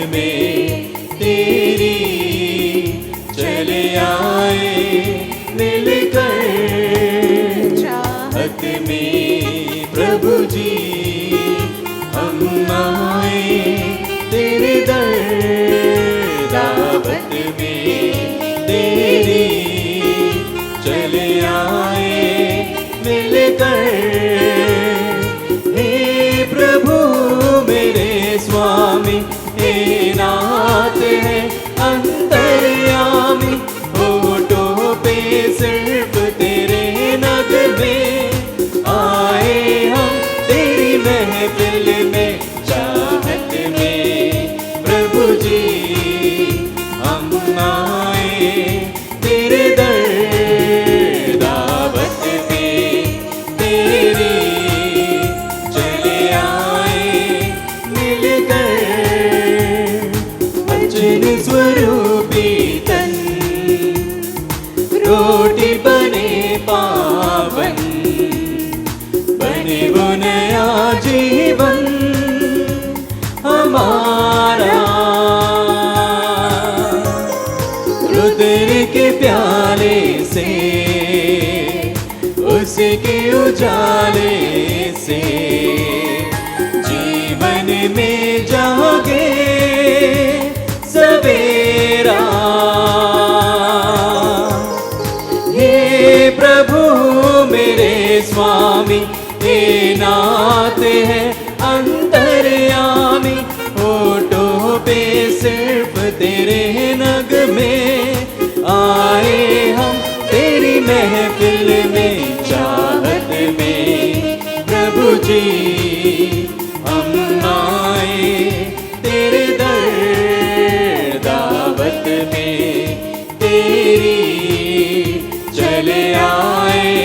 में तेरी चले आए मिलकर, चाहत में प्रभु जी हम आए तेरे दर, दावत में तेरी चले आए मिलकर। हे प्रभु मेरे स्वामी, हे नाथ है अंतर्यामी, होठों पे सिर्फ तेरे नगमे आए हम तेरी महफिल में, चाहत में प्रभु जी हम आए तेरे दर, दावत में तेरी चले आए मिलकर। वचन स्वरूपी तन रोटी बने पावन, बने वो नया जीवन हमारा। रुद्र के प्याले से उसके उजाले से जीवन में जागे सवेरा। हे प्रभु मेरे स्वामी, हे नाथ है अंतर्यामी, होठों पे सिर्फ तेरे नगमे आए हम तेरी महफिल में, चाहत में प्रभु जी हम आए तेरे दर, दावत में तेरी चले आए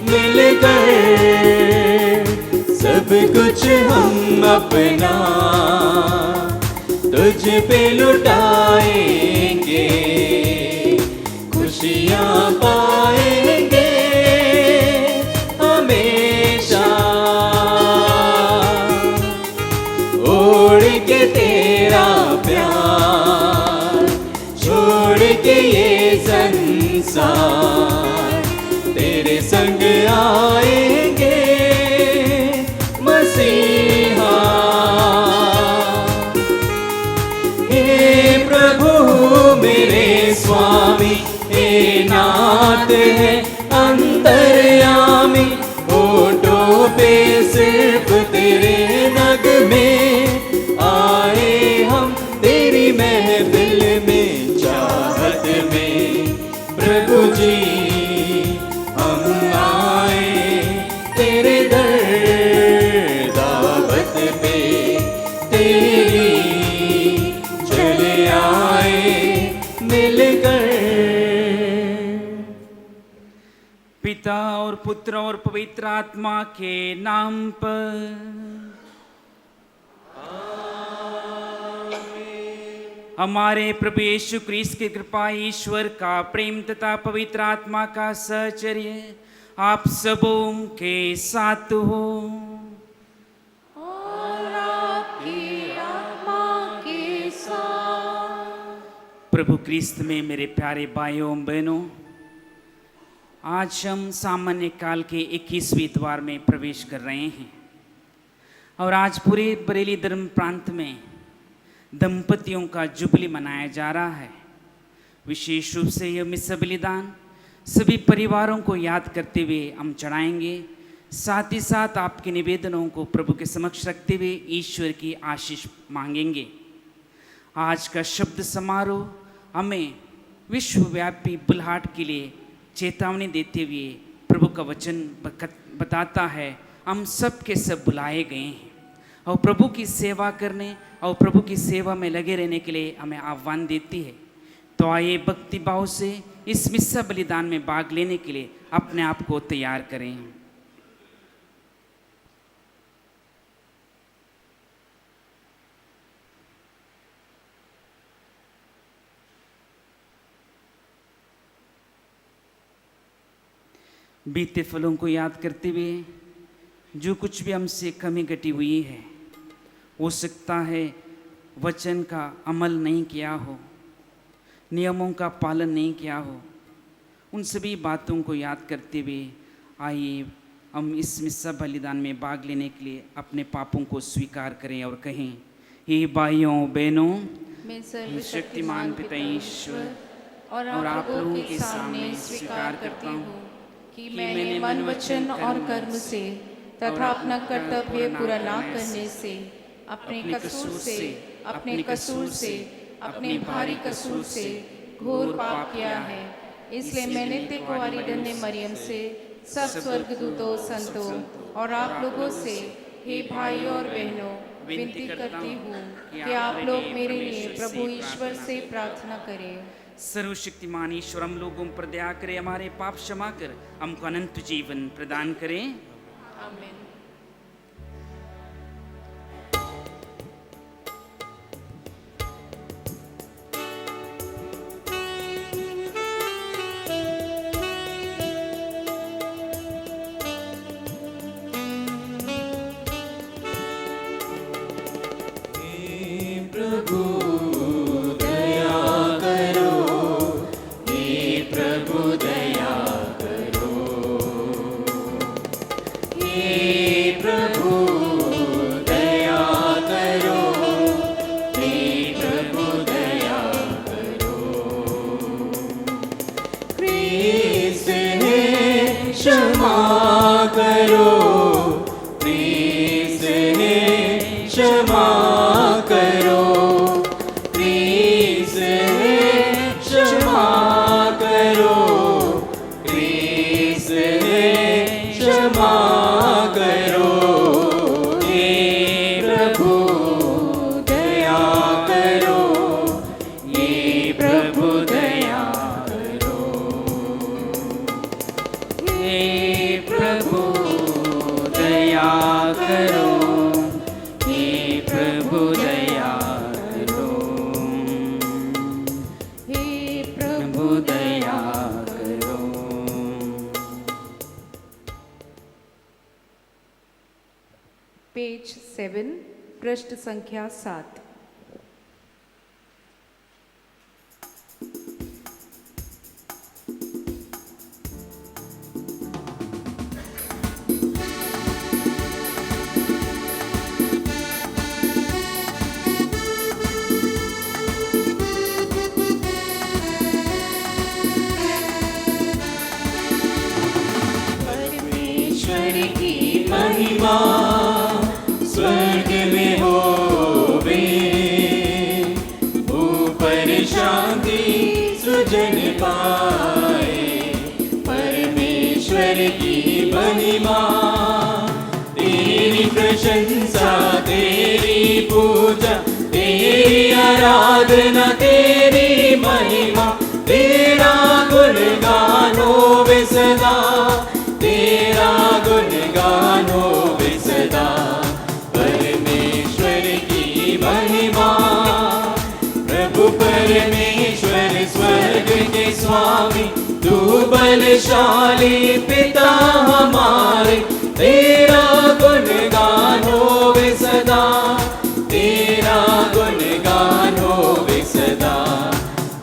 मिलकर। सब कुछ हम अपना तुझ पे लुटाएंगे, खुशियाँ पाएंगे हमेशा। ओढ़ के तेरा प्यार, छोड़ के ये संसार, तेरे संग आएंगे मसीहा। हे प्रभु मेरे स्वामी, हे नाथ है अंतर्यामी, होठों पे सिर्फ तेरे नगमे आए हम तेरी महफिल में, चाहत में प्रभु जी हम आए तेरे दर, दावत में तेरी चले आए मिलकर। पिता और पुत्र और पवित्र आत्मा के नाम पर। हमारे प्रभु यीशु क्रिस्त की कृपा, ईश्वर का प्रेम तथा पवित्र आत्मा का सहचर्य आप सबों के साथ हो। और आपकी आत्मा के साथ। प्रभु क्रिस्त में मेरे प्यारे भाइयों बहनों, आज हम सामान्य काल के 21वें द्वार में प्रवेश कर रहे हैं और आज पूरे बरेली धर्म प्रांत में दंपतियों का जुबली मनाया जा रहा है। विशेष रूप से यह मिस्सा बलिदान सभी परिवारों को याद करते हुए हम चढ़ाएंगे, साथ ही साथ आपके निवेदनों को प्रभु के समक्ष रखते हुए ईश्वर की आशीष मांगेंगे। आज का शब्द समारोह हमें विश्वव्यापी बुलाहट के लिए चेतावनी देते हुए प्रभु का वचन बताता है, हम सब के सब बुलाए गए हैं और प्रभु की सेवा करने और प्रभु की सेवा में लगे रहने के लिए हमें आह्वान देती है। तो आइए भक्ति भाव से इस मिस्सा बलिदान में भाग लेने के लिए अपने आप को तैयार करें। बीते फलों को याद करते हुए जो कुछ भी हमसे कमी घटी हुई है, हो सकता है वचन का अमल नहीं किया हो, नियमों का पालन नहीं किया हो, उन सभी बातों को याद करते हुए आइए हम इस मिस्सा बलिदान में भाग लेने के लिए अपने पापों को स्वीकार करें और कहें, हे भाइयों बहनों, मैं सर्वशक्तिमान पिता ईश्वर और आप लोगों के सामने स्वीकार करती हूँ कि मैंने मन, वचन और कर्म से तथा अपना कर्तव्य पूरा ना करने से अपने कसूर से अपने भारी कसूर से घोर पाप किया है। इसलिए मैं नित्य कुंवारी कन्या मरियम से सब स्वर्गदूतों, संतों और आप लोगों से, हे भाइयों और बहनों, विनती करती हूँ कि आप लोग मेरे लिए प्रभु ईश्वर से प्रार्थना करें। सर्वशक्तिमान ईश्वर हम लोगों पर दया करे, हमारे पाप क्षमा कर हमको अनंत जीवन प्रदान करें। आमीन। पेज 7, पृष्ठ संख्या 7। परमेश्वर की महिमा स्वर्ग में होवे, ऊपर शांति सुजन पाए। परमेश्वर की महिमा, तेरी प्रशंसा, तेरी पूजा, तेरी आराधना, तेरी महिमा, तेरा गुणगान होवे सदा, तेरा गुणगान होवे सदा। परमेश्वर स्वर्ग के स्वामी, तू बलशाली पिता हमारे, तेरा गुणगान होवे सदा, तेरा गुणगान होवे सदा।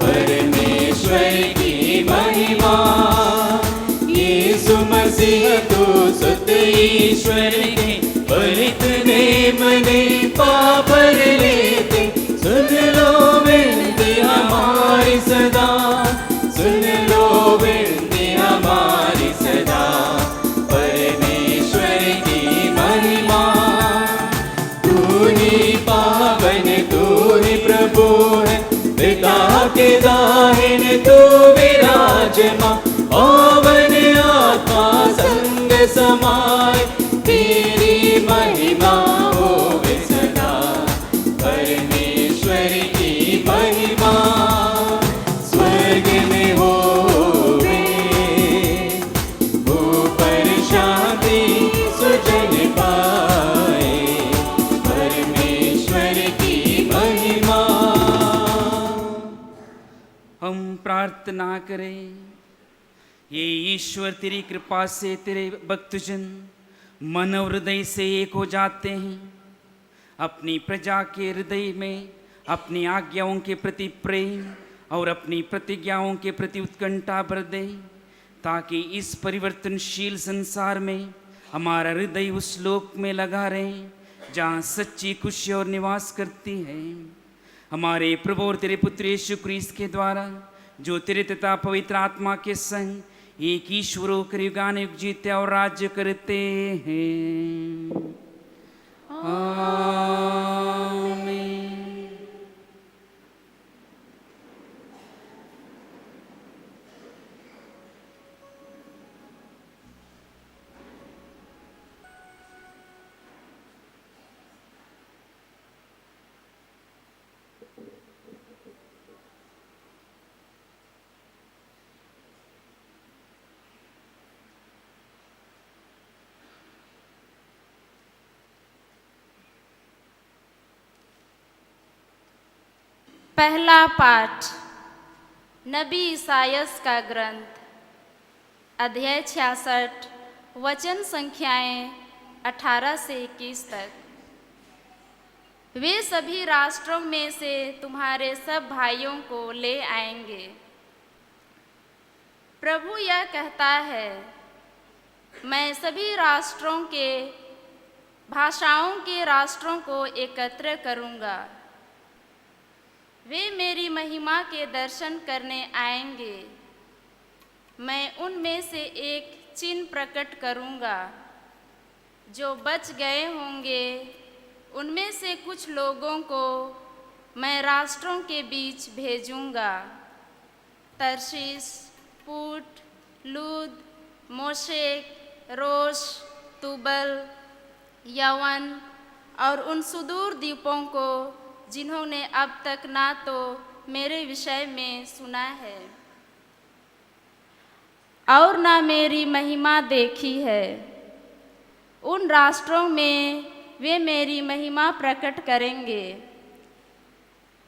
परमेश्वर की महिमा, यीशु मसीह तू सुत ईश्वर के, पर इतने मने पापर लेते, सुन लो विनती हमारी सदा, सुन लो विनती हमारी सदा। परमेश्वर की महिमा, तू ही पावन, तू ही प्रभु है, पिता के दाहिने तू विराजमान, पावन आत्मा संग समाए, तेरी महिमा होवे सदा। परमेश्वर की महिमा स्वर्ग में होवे, ऊपर शांति सुजन पाए। परमेश्वर की महिमा। हम प्रार्थना करें, ये ईश्वर तेरी कृपा से तेरे भक्तजन मन और हृदय से एक हो जाते हैं, अपनी प्रजा के हृदय में अपनी आज्ञाओं के प्रति प्रेम और अपनी प्रतिज्ञाओं के प्रति उत्कंठा भर दे, ताकि इस परिवर्तनशील संसार में हमारा हृदय उस लोक में लगा रहे जहाँ सच्ची खुशी और निवास करती है। हमारे प्रभु और तेरे पुत्र यीशु क्रिस्त के द्वारा, जो तेरे तथा पवित्र आत्मा के संग एक ईश्वर होकर युगानुयुग जीते और राज्य करते हैं। आमीन। पहला पाठ नबी ईसायस का ग्रंथ, अध्याय 66, वचन संख्याएं 18 से 21 तक। वे सभी राष्ट्रों में से तुम्हारे सब भाइयों को ले आएंगे। प्रभु यह कहता है, मैं सभी राष्ट्रों के भाषाओं के राष्ट्रों को एकत्र करूंगा। वे मेरी महिमा के दर्शन करने आएंगे। मैं उनमें से एक चिन्ह प्रकट करूंगा। जो बच गए होंगे उनमें से कुछ लोगों को मैं राष्ट्रों के बीच भेजूंगा। तरशीश, पूट, लूद, मोशेक, रोश, तुबल, यवन और उन सुदूर द्वीपों को जिन्होंने अब तक ना तो मेरे विषय में सुना है और ना मेरी महिमा देखी है। उन राष्ट्रों में वे मेरी महिमा प्रकट करेंगे।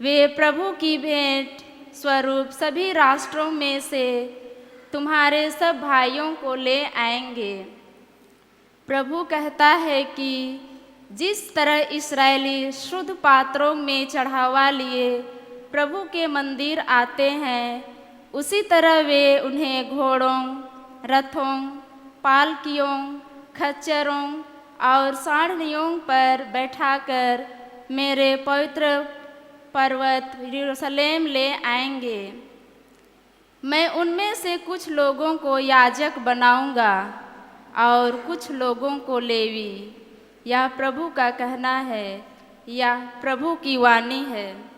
वे प्रभु की भेंट स्वरूप सभी राष्ट्रों में से तुम्हारे सब भाइयों को ले आएंगे। प्रभु कहता है कि जिस तरह इस्राएली शुद्ध पात्रों में चढ़ावा लिए प्रभु के मंदिर आते हैं, उसी तरह वे उन्हें घोड़ों, रथों, पालकियों, खच्चरों और सारनियों पर बैठाकर मेरे पवित्र पर्वत यरूशलेम ले आएंगे। मैं उनमें से कुछ लोगों को याजक बनाऊंगा और कुछ लोगों को लेवी। यह प्रभु का कहना है, यह प्रभु की वाणी है।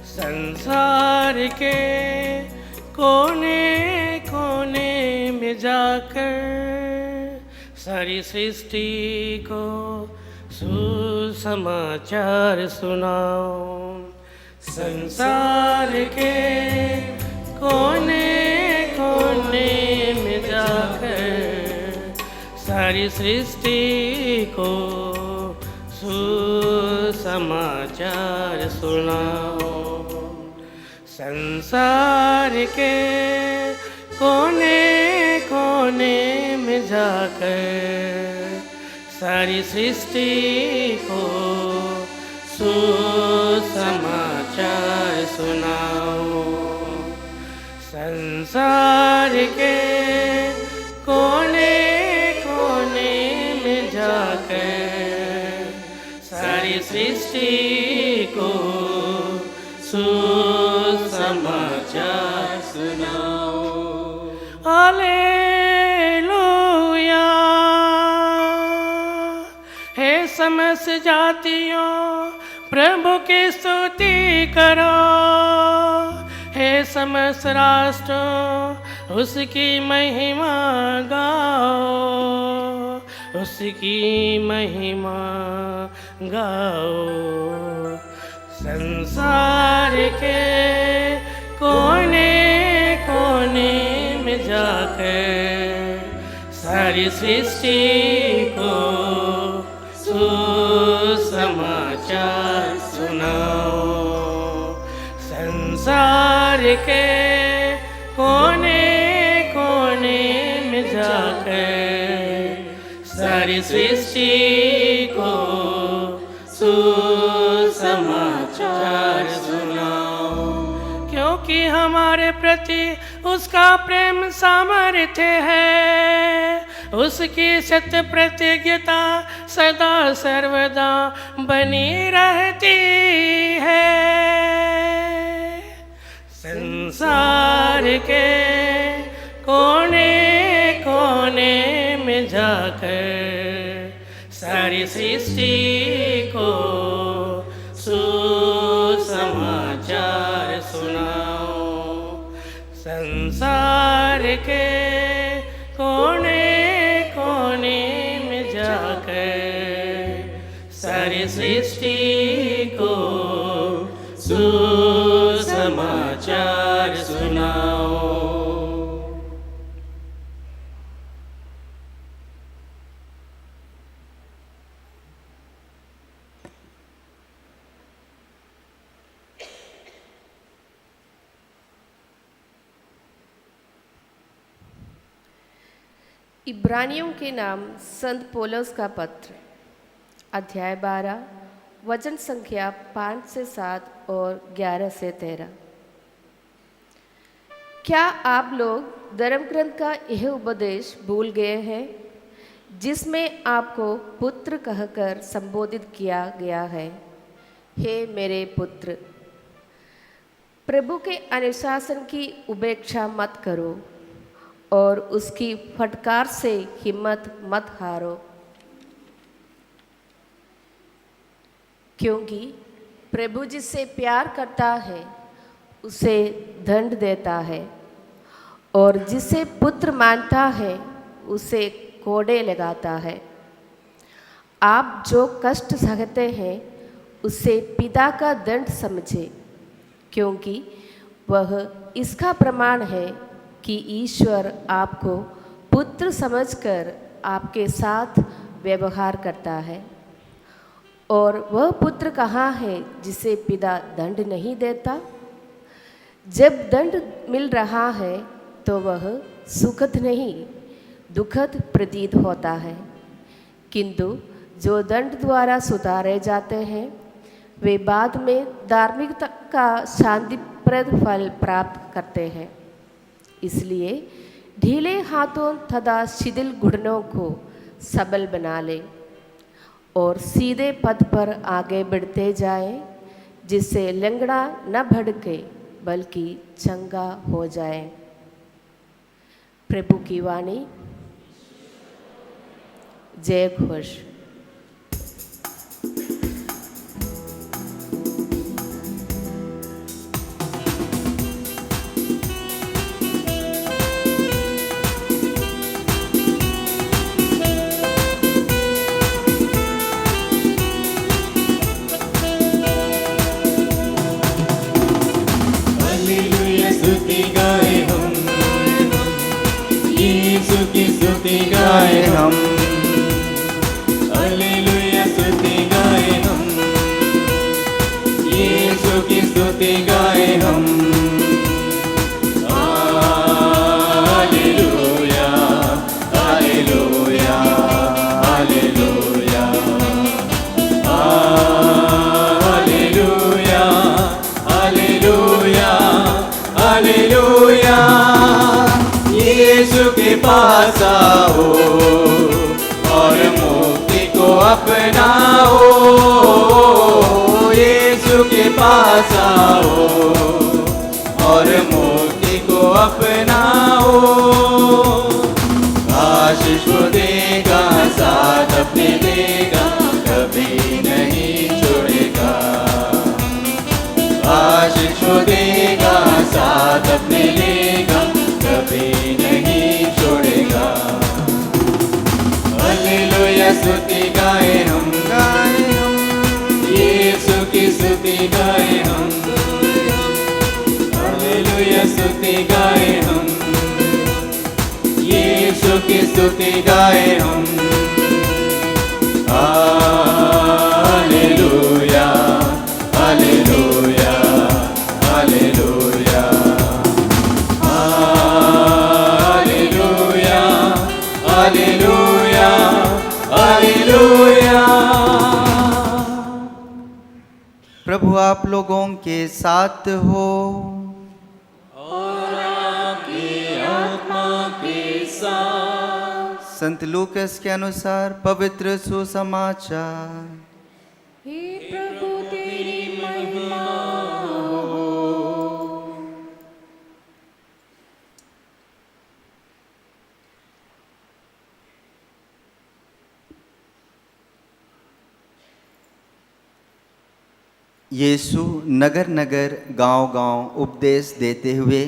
संसार के कोने कोने में जाकर सारी सृष्टि को सुसमाचार सुनाओ। संसार के कोने कोने में जाकर सारी सृष्टि को सुसमाचार सुनाओ। संसार के कोने कोने में जाकर सारी सृष्टि को सुसमाचार सुनाओ। संसार के कोने कोने में जाकर सारी सृष्टि को सुसमाचार सुनाओ। हालेलुया। हे समस्त जातियों प्रभु की स्तुति करो। हे समस्त राष्ट्रों उसकी महिमा गाओ। उसकी महिमा गाओ। संसार के कोने कोने में जाकर सारी सृष्टि को सुसमाचार समाचार सुनाओ। संसार के कोने कोने में जाकर सारी सृष्टि को सुसमाचार सुनाओ। क्योंकि हमारे प्रति उसका प्रेम सामर्थ्य है, उसकी सत्य प्रतिज्ञता सदा सर्वदा बनी रहती है। संसार के कोने कोने में जाकर सारी सृष्टि को सुसमाचार सुनाओ। संसार के कोने कोने में जाकर सारी सृष्टि को सुसमाचार सुनाओ। इब्रानियों के नाम संत पौलुस का पत्र, अध्याय 12, वचन संख्या 5 से 7 और 11 से 13। क्या आप लोग धर्म ग्रंथ का यह उपदेश भूल गए हैं, जिसमें आपको पुत्र कहकर संबोधित किया गया है? हे मेरे पुत्र, प्रभु के अनुशासन की उपेक्षा मत करो और उसकी फटकार से हिम्मत मत हारो, क्योंकि प्रभु जिससे प्यार करता है उसे दंड देता है और जिसे पुत्र मानता है उसे कोड़े लगाता है। आप जो कष्ट सहते हैं उसे पिता का दंड समझे, क्योंकि वह इसका प्रमाण है कि ईश्वर आपको पुत्र समझकर आपके साथ व्यवहार करता है। और वह पुत्र कहाँ है जिसे पिता दंड नहीं देता? जब दंड मिल रहा है तो वह सुखद नहीं दुखद प्रतीत होता है, किंतु जो दंड द्वारा सुधारे जाते हैं वे बाद में धार्मिकता का शांतिप्रद फल प्राप्त करते हैं। इसलिए ढीले हाथों तथा शिथिल घुटनों को सबल बना ले और सीधे पथ पर आगे बढ़ते जाएं, जिससे लंगड़ा न भड़के बल्कि चंगा हो जाए। प्रभु की वाणी। जय घोष। स्तुति गाए हम, हालेलुया स्तुति गाए हम, यीशु की स्तुति गाए हम, hallelujah hallelujah hallelujah hallelujah hallelujah hallelujah. यीशु के पास आओ और मुक्ति को अपनाओ, यीशु के पास आओ और मुक्ति को अपनाओ। आशीष को देगा, साथ अपने देगा, कभी नहीं छोड़ेगा। आशीष को देगा, साथ अपने लेगा, कभी नहीं छोड़ेगा। हालेलुया स्तुति गाए हम, यीशु की स्तुति गाए हम, हालेलुया स्तुति गाए हम, यीशु की स्तुति गाए हम, हालेलुया प्रभु आप लोगों के साथ हो। और आपकी आत्मा के साथ। संत लूकस के अनुसार पवित्र सुसमाचार। हे प्रभु तेरी महिमा हो। यीशु नगर नगर गांव-गांव उपदेश देते हुए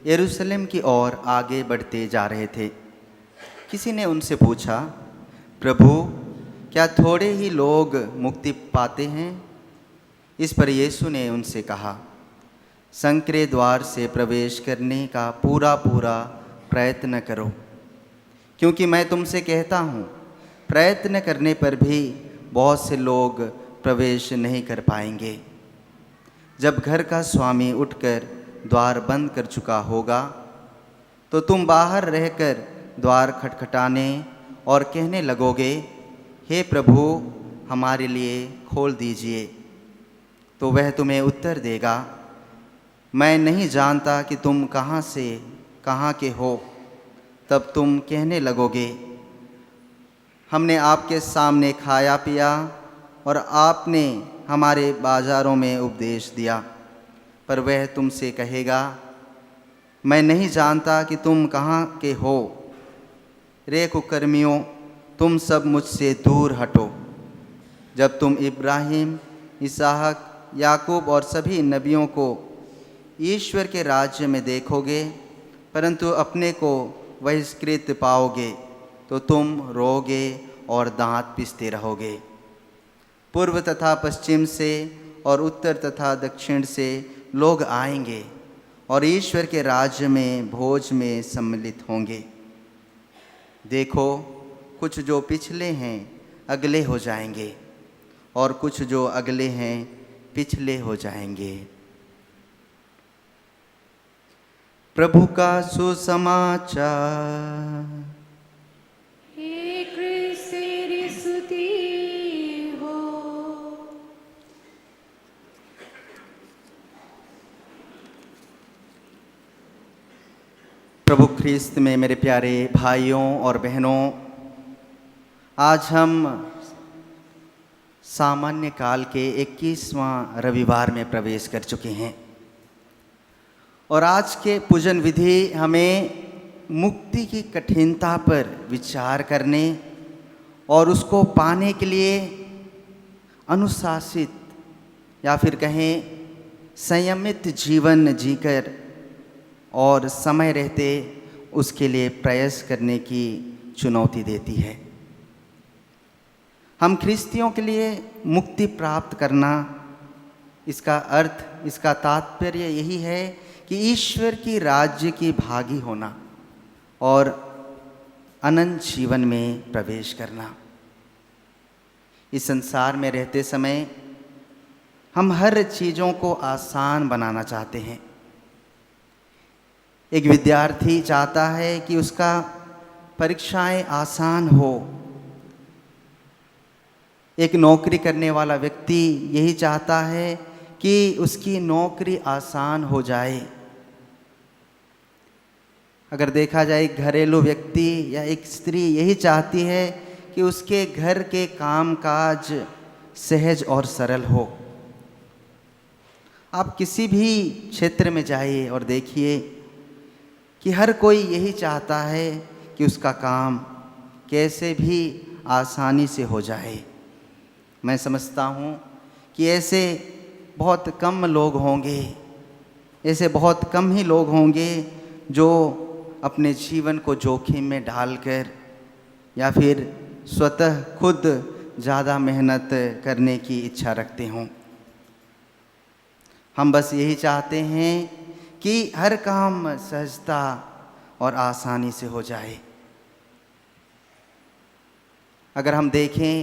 यरूशलेम की ओर आगे बढ़ते जा रहे थे। किसी ने उनसे पूछा, प्रभु क्या थोड़े ही लोग मुक्ति पाते हैं? इस पर यीशु ने उनसे कहा, संकरे द्वार से प्रवेश करने का पूरा प्रयत्न करो, क्योंकि मैं तुमसे कहता हूँ प्रयत्न करने पर भी बहुत से लोग प्रवेश नहीं कर पाएंगे। जब घर का स्वामी उठकर द्वार बंद कर चुका होगा तो तुम बाहर रहकर द्वार खटखटाने और कहने लगोगे, हे प्रभु हमारे लिए खोल दीजिए। तो वह तुम्हें उत्तर देगा, मैं नहीं जानता कि तुम कहाँ से कहाँ के हो। तब तुम कहने लगोगे, हमने आपके सामने खाया पिया और आपने हमारे बाजारों में उपदेश दिया। पर वह तुमसे कहेगा, मैं नहीं जानता कि तुम कहाँ के हो। रे कुकर्मियों, तुम सब मुझसे दूर हटो। जब तुम इब्राहिम, इसहाक, याकूब और सभी नबियों को ईश्वर के राज्य में देखोगे, परंतु अपने को बहिष्कृत पाओगे, तो तुम रोगे और दांत पीसते रहोगे। पूर्व तथा पश्चिम से और उत्तर तथा दक्षिण से लोग आएंगे और ईश्वर के राज्य में भोज में सम्मिलित होंगे। देखो, कुछ जो पिछले हैं अगले हो जाएंगे और कुछ जो अगले हैं पिछले हो जाएंगे। प्रभु का सुसमाचार। हे क्रिस्त तेरी स्तुति हो। प्रभु ख्रीस्त में मेरे प्यारे भाइयों और बहनों, आज हम सामान्य काल के 21वां रविवार में प्रवेश कर चुके हैं और आज के पूजन विधि हमें मुक्ति की कठिनता पर विचार करने और उसको पाने के लिए अनुशासित या फिर कहें संयमित जीवन जीकर और समय रहते उसके लिए प्रयास करने की चुनौती देती है। हम ख्रिस्तियों के लिए मुक्ति प्राप्त करना, इसका अर्थ, इसका तात्पर्य यही है कि ईश्वर की राज्य की भागी होना और अनंत जीवन में प्रवेश करना। इस संसार में रहते समय हम हर चीज़ों को आसान बनाना चाहते हैं। एक विद्यार्थी चाहता है कि उसका परीक्षाएं आसान हो। एक नौकरी करने वाला व्यक्ति यही चाहता है कि उसकी नौकरी आसान हो जाए। अगर देखा जाए, एक घरेलू व्यक्ति या एक स्त्री यही चाहती है कि उसके घर के कामकाज सहज और सरल हो। आप किसी भी क्षेत्र में जाइए और देखिए कि हर कोई यही चाहता है कि उसका काम कैसे भी आसानी से हो जाए। मैं समझता हूँ कि ऐसे बहुत कम लोग होंगे, ऐसे बहुत कम ही लोग होंगे जो अपने जीवन को जोखिम में डालकर या फिर स्वतः खुद ज़्यादा मेहनत करने की इच्छा रखते हों। हम बस यही चाहते हैं कि हर काम सहजता और आसानी से हो जाए। अगर हम देखें,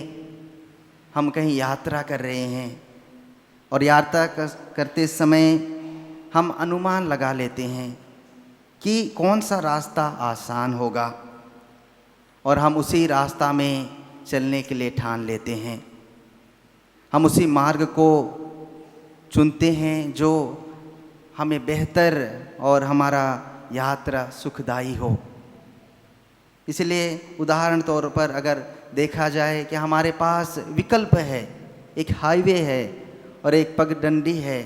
हम कहीं यात्रा कर रहे हैं और यात्रा करते समय हम अनुमान लगा लेते हैं कि कौन सा रास्ता आसान होगा और हम उसी रास्ता में चलने के लिए ठान लेते हैं। हम उसी मार्ग को चुनते हैं जो हमें बेहतर और हमारा यात्रा सुखदायी हो। इसलिए उदाहरण तौर पर अगर देखा जाए कि हमारे पास विकल्प है, एक हाईवे है और एक पगडंडी है,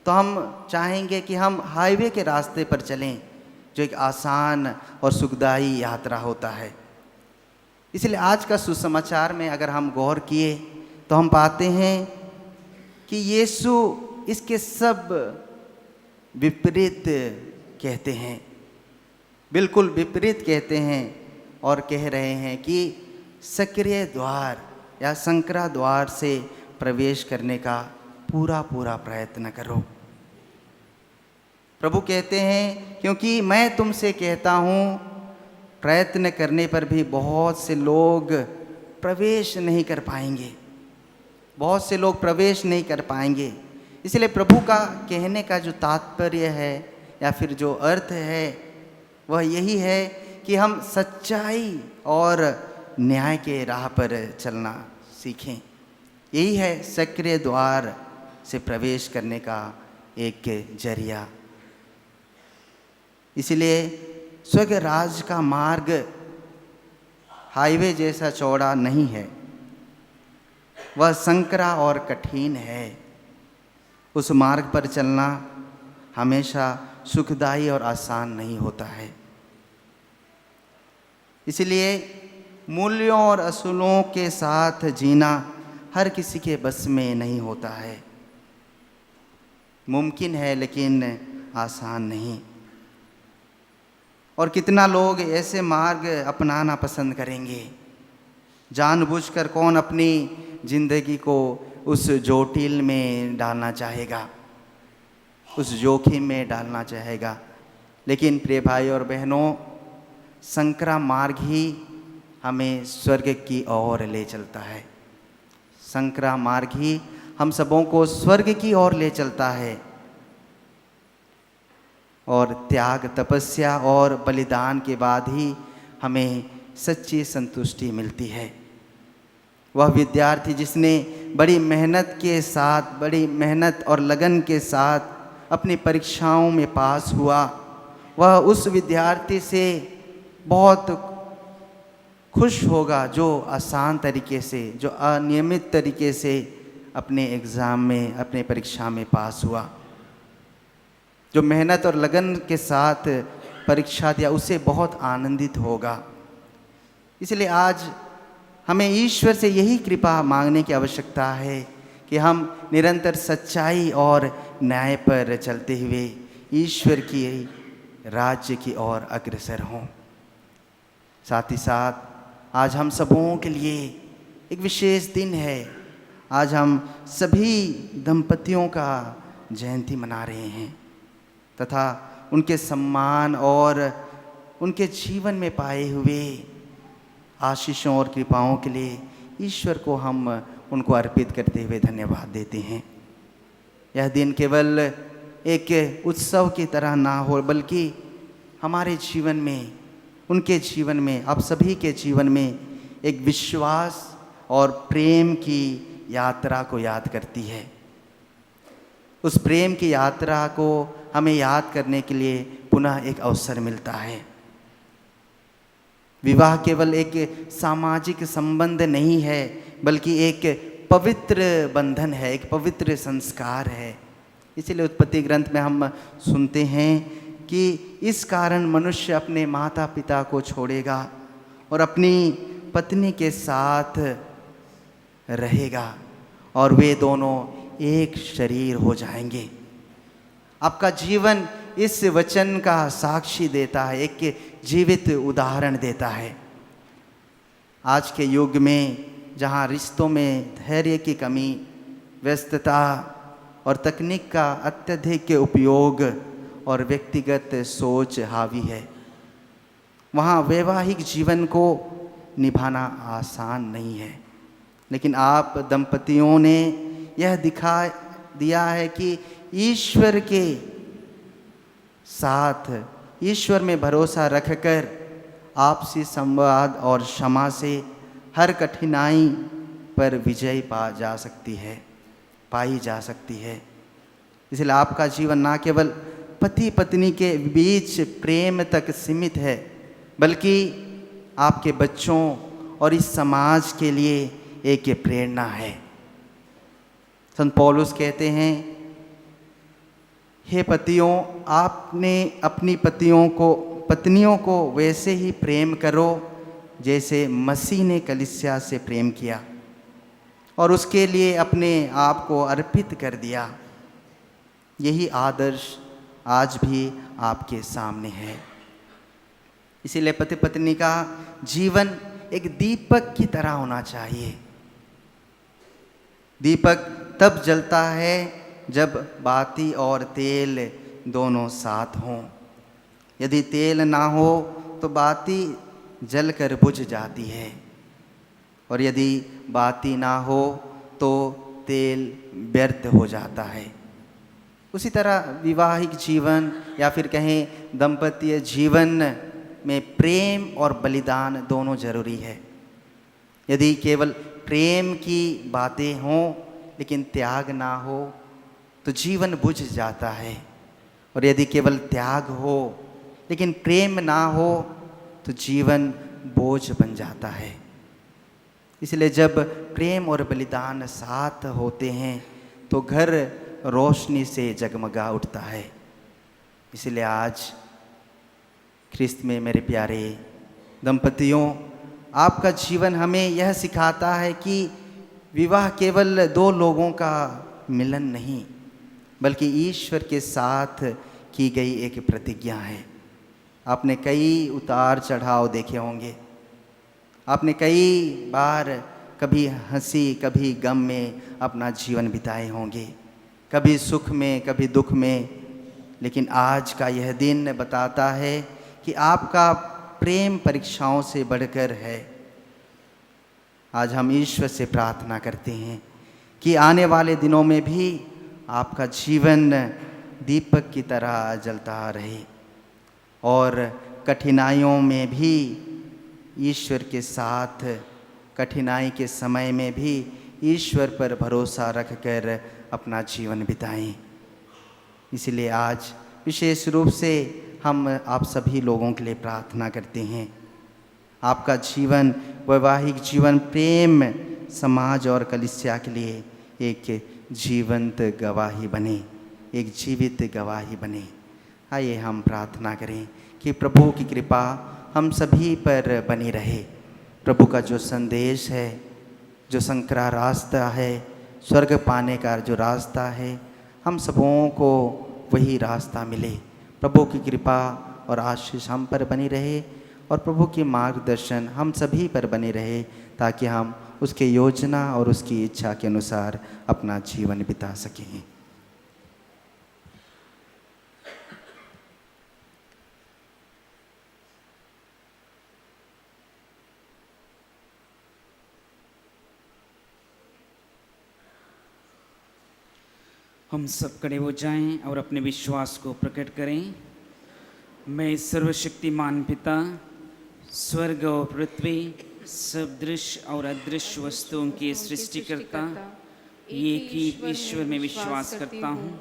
तो हम चाहेंगे कि हम हाईवे के रास्ते पर चलें जो एक आसान और सुखदायी यात्रा होता है। इसलिए आज का सुसमाचार में अगर हम गौर किए तो हम पाते हैं कि यीशु इसके सब विपरीत कहते हैं, बिल्कुल विपरीत कहते हैं और कह रहे हैं कि सक्रिय द्वार या संकरा द्वार से प्रवेश करने का पूरा प्रयत्न करो। प्रभु कहते हैं क्योंकि मैं तुमसे कहता हूँ प्रयत्न करने पर भी बहुत से लोग प्रवेश नहीं कर पाएंगे, बहुत से लोग प्रवेश नहीं कर पाएंगे। इसलिए प्रभु का कहने का जो तात्पर्य है या फिर जो अर्थ है वह यही है कि हम सच्चाई और न्याय के राह पर चलना सीखें। यही है सक्रिय द्वार से प्रवेश करने का एक जरिया। इसलिए स्वर्ग राज का मार्ग हाईवे जैसा चौड़ा नहीं है, वह संकरा और कठिन है। उस मार्ग पर चलना हमेशा सुखदायी और आसान नहीं होता है। इसलिए मूल्यों और असूलों के साथ जीना हर किसी के बस में नहीं होता है। मुमकिन है लेकिन आसान नहीं। और कितना लोग ऐसे मार्ग अपनाना पसंद करेंगे। जानबूझकर कौन अपनी ज़िंदगी को उस जोटिल में डालना चाहेगा, उस जोखिम में डालना चाहेगा। लेकिन प्रिय भाई और बहनों, संकरा मार्ग ही हमें स्वर्ग की ओर ले चलता है। संकरा मार्ग ही हम सबों को स्वर्ग की ओर ले चलता है। और त्याग, तपस्या और बलिदान के बाद ही हमें सच्ची संतुष्टि मिलती है। वह विद्यार्थी जिसने बड़ी मेहनत के साथ, बड़ी मेहनत और लगन के साथ अपनी परीक्षाओं में पास हुआ, वह उस विद्यार्थी से बहुत खुश होगा जो आसान तरीके से, जो अनियमित तरीके से अपने एग्ज़ाम में, अपने परीक्षा में पास हुआ। जो मेहनत और लगन के साथ परीक्षा दिया उसे बहुत आनंदित होगा। इसलिए आज हमें ईश्वर से यही कृपा मांगने की आवश्यकता है कि हम निरंतर सच्चाई और न्याय पर चलते हुए ईश्वर की राज्य की ओर अग्रसर हों। साथ ही साथ आज हम सबों के लिए एक विशेष दिन है। आज हम सभी दंपतियों का जयंती मना रहे हैं तथा उनके सम्मान और उनके जीवन में पाए हुए आशीषों और कृपाओं के लिए ईश्वर को हम उनको अर्पित करते हुए धन्यवाद देते हैं। यह दिन केवल एक उत्सव की तरह ना हो, बल्कि हमारे जीवन में, उनके जीवन में, आप सभी के जीवन में एक विश्वास और प्रेम की यात्रा को याद करती है। उस प्रेम की यात्रा को हमें याद करने के लिए पुनः एक अवसर मिलता है। विवाह केवल एक सामाजिक संबंध नहीं है, बल्कि एक पवित्र बंधन है, एक पवित्र संस्कार है। इसलिए उत्पत्ति ग्रंथ में हम सुनते हैं कि इस कारण मनुष्य अपने माता पिता को छोड़ेगा और अपनी पत्नी के साथ रहेगा और वे दोनों एक शरीर हो जाएंगे। आपका जीवन इस वचन का साक्षी देता है, एक जीवित उदाहरण देता है। आज के युग में जहाँ रिश्तों में धैर्य की कमी, व्यस्तता और तकनीक का अत्यधिक उपयोग और व्यक्तिगत सोच हावी है, वहाँ वैवाहिक जीवन को निभाना आसान नहीं है। लेकिन आप दंपतियों ने यह दिखा दिया है कि ईश्वर के साथ, ईश्वर में भरोसा रखकर आपसी संवाद और क्षमा से हर कठिनाई पर विजय पाई जा सकती है। इसलिए आपका जीवन ना केवल पति पत्नी के बीच प्रेम तक सीमित है, बल्कि आपके बच्चों और इस समाज के लिए एक प्रेरणा है। संत पौलुस कहते हैं, हे पतियों, आपने अपनी पत्नियों को वैसे ही प्रेम करो जैसे मसीह ने कलीसिया से प्रेम किया और उसके लिए अपने आप को अर्पित कर दिया। यही आदर्श आज भी आपके सामने है। इसीलिए पति पत्नी का जीवन एक दीपक की तरह होना चाहिए। दीपक तब जलता है जब बाती और तेल दोनों साथ हों। यदि तेल ना हो तो बाती जलकर बुझ जाती है, और यदि बाती ना हो तो तेल व्यर्थ हो जाता है। उसी तरह विवाहिक जीवन या फिर कहें दाम्पत्य जीवन में प्रेम और बलिदान दोनों जरूरी है। यदि केवल प्रेम की बातें हों लेकिन त्याग ना हो तो जीवन बुझ जाता है, और यदि केवल त्याग हो लेकिन प्रेम ना हो तो जीवन बोझ बन जाता है। इसलिए जब प्रेम और बलिदान साथ होते हैं तो घर रोशनी से जगमगा उठता है। इसलिए आज ख्रिस्त में मेरे प्यारे दंपतियों, आपका जीवन हमें यह सिखाता है कि विवाह केवल दो लोगों का मिलन नहीं, बल्कि ईश्वर के साथ की गई एक प्रतिज्ञा है। आपने कई उतार चढ़ाव देखे होंगे, आपने कई बार कभी हंसी कभी गम में अपना जीवन बिताए होंगे, कभी सुख में कभी दुख में। लेकिन आज का यह दिन बताता है कि आपका प्रेम परीक्षाओं से बढ़कर है। आज हम ईश्वर से प्रार्थना करते हैं कि आने वाले दिनों में भी आपका जीवन दीपक की तरह जलता रहे, और कठिनाइयों में भी ईश्वर के साथ, कठिनाई के समय में भी ईश्वर पर भरोसा रखकर अपना जीवन बिताएं। इसलिए आज विशेष रूप से हम आप सभी लोगों के लिए प्रार्थना करते हैं। आपका जीवन, वैवाहिक जीवन, प्रेम, समाज और कलीसिया के लिए एक जीवंत गवाही बने, एक जीवित गवाही बने। आइए हम प्रार्थना करें कि प्रभु की कृपा हम सभी पर बनी रहे। प्रभु का जो संदेश है, जो संकरा रास्ता है, स्वर्ग पाने का जो रास्ता है, हम सबों को वही रास्ता मिले। प्रभु की कृपा और आशीष हम पर बनी रहे, और प्रभु की मार्गदर्शन हम सभी पर बने रहे, ताकि हम उसके योजना और उसकी इच्छा के अनुसार अपना जीवन बिता सकें। हम सब खड़े हो जाएं और अपने विश्वास को प्रकट करें। मैं सर्वशक्तिमान पिता, स्वर्ग और पृथ्वी, सब दृश्य और अदृश्य वस्तुओं के सृष्टिकर्ता एक ही ईश्वर में विश्वास करता हूँ।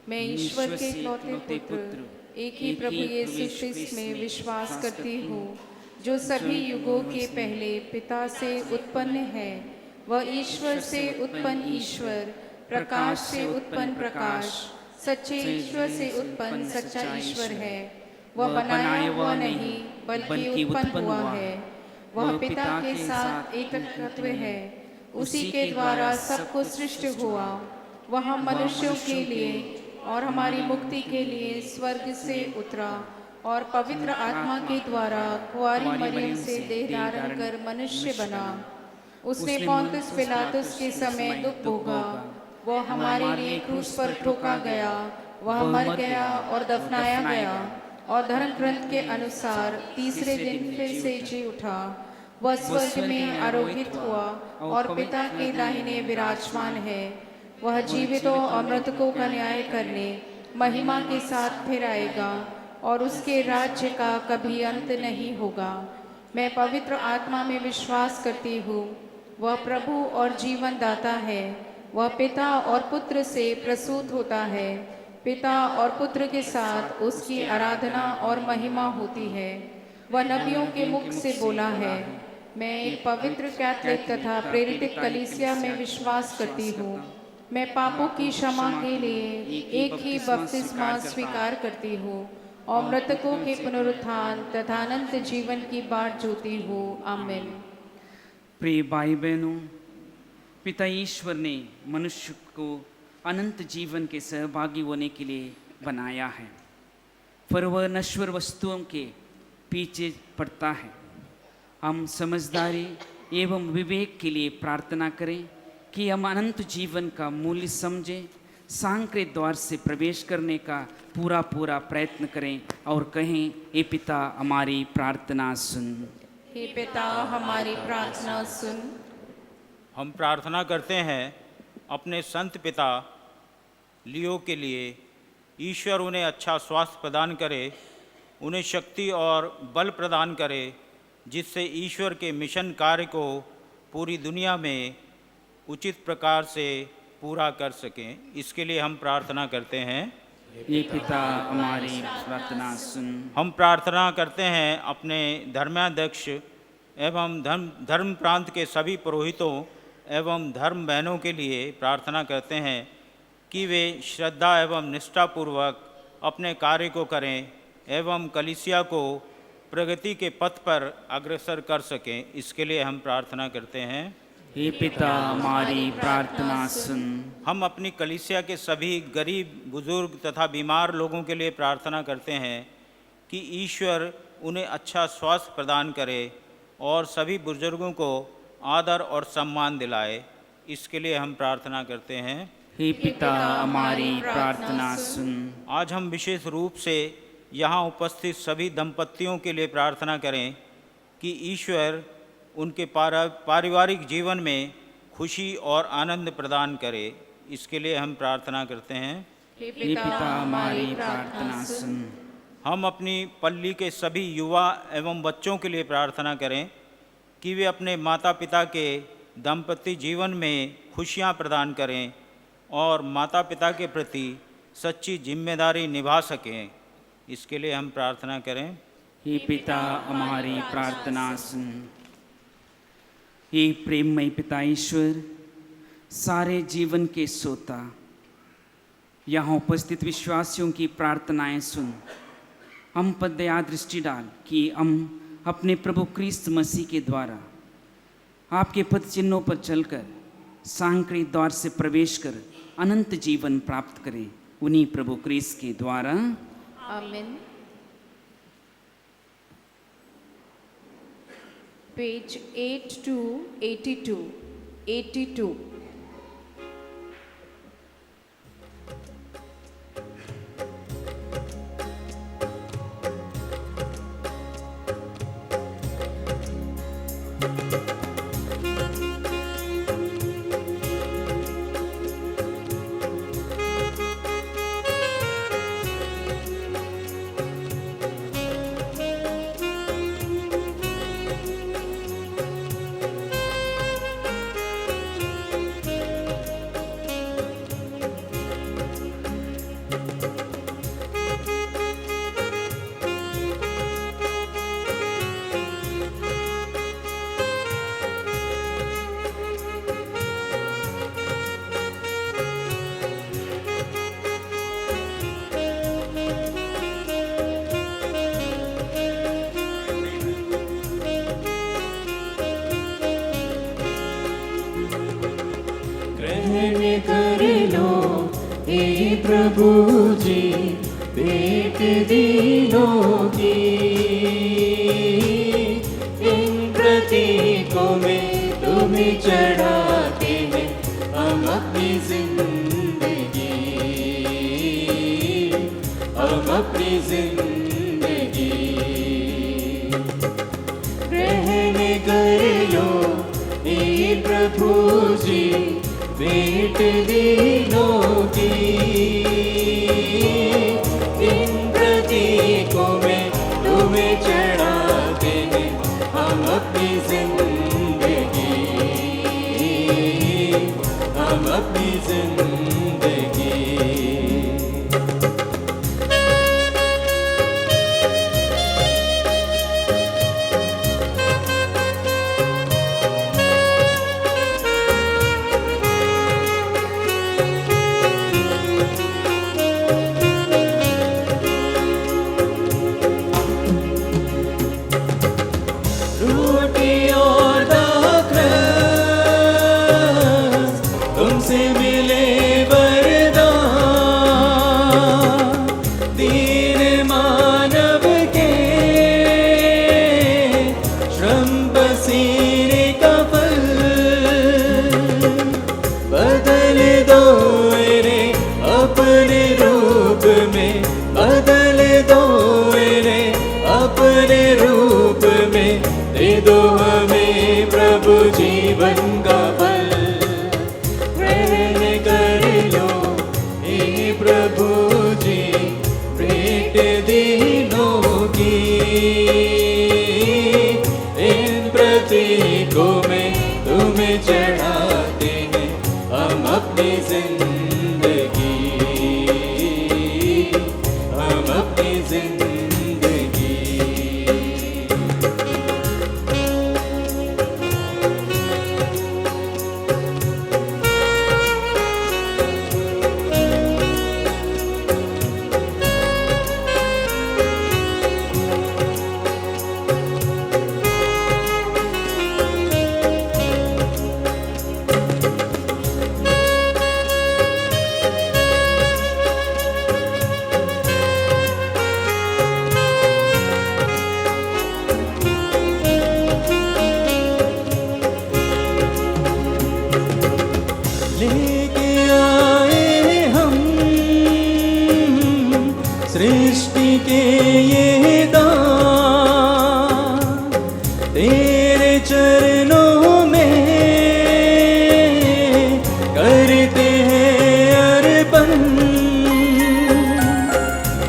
मैं ईश्वर के इकलौते पुत्र, एक ही प्रभु यीशु ख्रिस्त में विश्वास करती हूँ, जो सभी युगों के पहले पिता से उत्पन्न है। वह ईश्वर से उत्पन्न ईश्वर, प्रकाश से उत्पन्न प्रकाश, सच्चे ईश्वर से उत्पन्न सच्चा ईश्वर है। वह बनाया हुआ नहीं बल्कि उत्पन्न हुआ है। वह पिता के साथ एक तत्व है, उसी के द्वारा सब कुछ सृष्टि हुआ। वह मनुष्यों के लिए और हमारी मुक्ति के लिए स्वर्ग से उतरा और पवित्र आत्मा के द्वारा कुंवारी मरियम से देह धारण कर मनुष्य बना। उसने पोंतियुस पिलातुस के समय दुख भोगा, वह हमारे लिए क्रूस पर ठोका गया, वह मर गया और दफनाया गया, और धर्म ग्रंथ के अनुसार तीसरे दिन फिर से जी उठा। वह स्वर्ग में आरोहित हुआ और पिता के दाहिने विराजमान है। वह जीवितों और मृतकों का न्याय करने महिमा के साथ फिर आएगा, और उसके राज्य का कभी अंत नहीं होगा। मैं पवित्र आत्मा में विश्वास करती हूँ, वह प्रभु और जीवन दाता है। वह पिता और पुत्र से प्रसूत होता है। पिता और पुत्र के साथ उसकी आराधना और महिमा होती है। वह नबियों के मुख से बोला है। मैं एक पवित्र कैथोलिक तथा प्रेरित कलीसिया में विश्वास करती हूँ। मैं पापों की क्षमा के लिए एक ही बपतिस्मा स्वीकार करती हूँ और मृतकों के पुनरुत्थान तथा अनंत जीवन की बाट जोती हूँ। आमीन। प्रिय भाई बहनों, पिता ईश्वर ने मनुष्य को अनंत जीवन के सहभागी होने के लिए बनाया है, पर वह नश्वर वस्तुओं के पीछे पड़ता है। हम समझदारी एवं विवेक के लिए प्रार्थना करें कि हम अनंत जीवन का मूल्य समझें, सांक्रिक द्वार से प्रवेश करने का पूरा प्रयत्न करें और कहें, हे पिता हमारी प्रार्थना सुन। हे पिता हमारी प्रार्थना सुन। हम प्रार्थना करते हैं अपने संत पिता लियो के लिए। ईश्वर उन्हें अच्छा स्वास्थ्य प्रदान करे, उन्हें शक्ति और बल प्रदान करे, जिससे ईश्वर के मिशन कार्य को पूरी दुनिया में उचित प्रकार से पूरा कर सकें। इसके लिए हम प्रार्थना करते हैं, ये पिता हमारी प्रार्थना सुन। हम प्रार्थना करते हैं अपने धर्माध्यक्ष एवं धर्म प्रांत के सभी पुरोहितों एवं धर्म बहनों के लिए प्रार्थना करते हैं कि वे श्रद्धा एवं निष्ठापूर्वक अपने कार्य को करें एवं कलीसिया को प्रगति के पथ पर अग्रसर कर सकें। इसके लिए हम प्रार्थना करते हैं, हे पिता हमारी प्रार्थना सुन। हम अपनी कलीसिया के सभी गरीब, बुजुर्ग तथा बीमार लोगों के लिए प्रार्थना करते हैं कि ईश्वर उन्हें अच्छा स्वास्थ्य प्रदान करे और सभी बुजुर्गों को आदर और सम्मान दिलाए। इसके लिए हम प्रार्थना करते हैं, हे पिता हमारी प्रार्थना सुन। आज हम विशेष रूप से यहाँ उपस्थित सभी दंपतियों के लिए प्रार्थना करें कि ईश्वर उनके पारिवारिक जीवन में खुशी और आनंद प्रदान करे। इसके लिए हम प्रार्थना करते हैं, हे पिता हमारी प्रार्थना सुन। हम अपनी पल्ली के सभी युवा एवं बच्चों के लिए प्रार्थना करें कि वे अपने माता पिता के दाम्पत्य जीवन में खुशियाँ प्रदान करें और माता पिता के प्रति सच्ची जिम्मेदारी निभा सकें। इसके लिए हम प्रार्थना करें, हे पिता हमारी प्रार्थना सुन। हे प्रेममय पिता ईश्वर, सारे जीवन के सोता, यहाँ उपस्थित विश्वासियों की प्रार्थनाएं सुन। हम पर दया दृष्टि डाल कि हम अपने प्रभु क्रिस्त मसीह के द्वारा आपके पद चिन्हों पर चलकर सांक्रिक द्वार से प्रवेश कर अनंत जीवन प्राप्त करें। उन्हीं प्रभु क्रिस्त के द्वारा। आमीन। Page 8 to 82। कर लो हे प्रभु जी भेंट दीनों की, इन प्रतीकों में तुम्हें चढ़ाते हैं हम अपनी जिंदगी, हम अपनी जिंदगी। रहने कर लो हे प्रभु जी भेंट दीनों की, इन प्रतीकों में तुम्हें चढ़ाते हैं हम अपनी जिंदगी, हम अपनी प्रभु जी भेंट दीनों की। इन प्रतीकों में तुम्हें चढ़ाते हैं हम अपनी जिंदगी, हम अपनी जिंदगी। लेके आए हम सृष्टि के ये दान, तेरे चरणों में करते हैं अर्पण।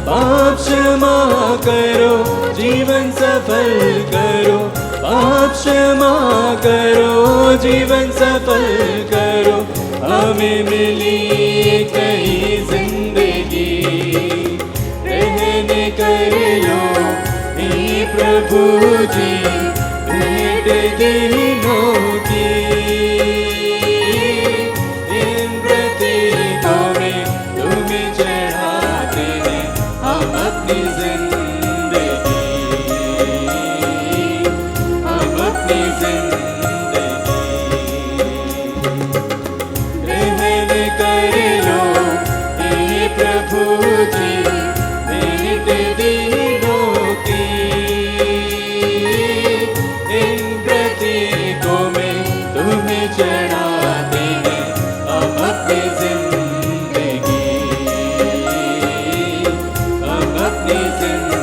पाप क्षमा करो, जीवन सफल करो, पाप क्षमा करो, जीवन सफल करो। हमें मिली कई जिंदगी, रहने कर लो हे प्रभु जी भेंट दीनों की। इन प्रतीकों में तुम्हें चढ़ाते हैं हम अपनी जिंदगी, हम अपनी जिंदगी। रहने कर लो हे प्रभु जी भेंट दीनों की। इन प्रतीकों में तुम्हें चढ़ाते हैं हम अपनी जिंदगी, हम अपनी जिंदगी।